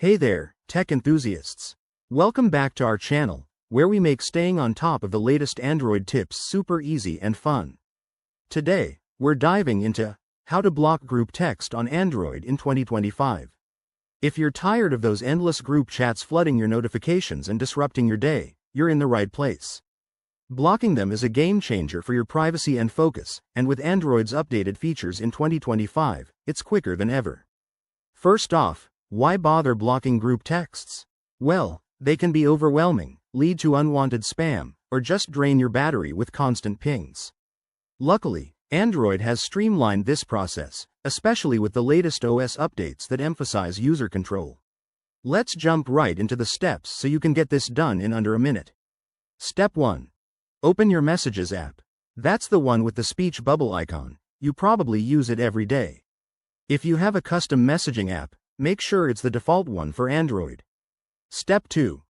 Hey there, tech enthusiasts. Welcome back to our channel, where we make staying on top of the latest Android tips super easy and fun. Today, we're diving into how to block group text on Android in 2025. If you're tired of those endless group chats flooding your notifications and disrupting your day, you're in the right place. Blocking them is a game changer for your privacy and focus, and with Android's updated features in 2025, it's quicker than ever. First off, why bother blocking group texts? Well, they can be overwhelming, lead to unwanted spam, or just drain your battery with constant pings. Luckily, Android has streamlined this process, especially with the latest OS updates that emphasize user control. Let's jump right into the steps so you can get this done in under a minute. Step 1. Open your Messages app. That's the one with the speech bubble icon. You probably use it every day. If you have a custom messaging app, make sure it's the default one for Android. Step 2.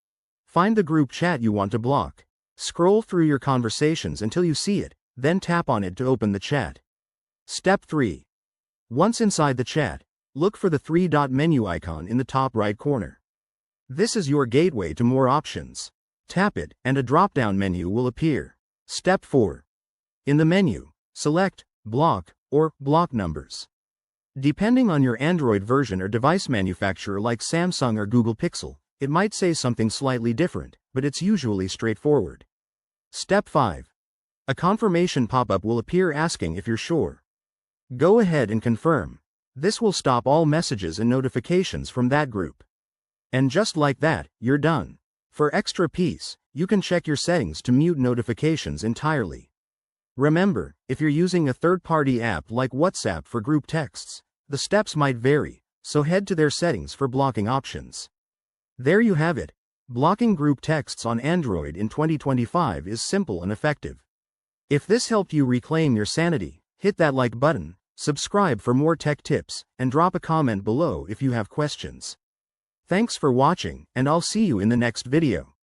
Find the group chat you want to block. Scroll through your conversations until you see it, then tap on it to open the chat. Step 3. Once inside the chat, look for the three-dot menu icon in the top right corner. This is your gateway to more options. Tap it, and a drop-down menu will appear. Step 4. In the menu, select Block or Block Numbers. Depending on your Android version or device manufacturer like Samsung or Google Pixel, it might say something slightly different, but it's usually straightforward. Step 5. A confirmation pop-up will appear asking if you're sure. Go ahead and confirm. This will stop all messages and notifications from that group. And just like that, you're done. For extra peace, you can check your settings to mute notifications entirely. Remember, if you're using a third-party app like WhatsApp for group texts, the steps might vary, so head to their settings for blocking options. There you have it. Blocking group texts on Android in 2025 is simple and effective. If this helped you reclaim your sanity, hit that like button, subscribe for more tech tips, and drop a comment below if you have questions. Thanks for watching, and I'll see you in the next video.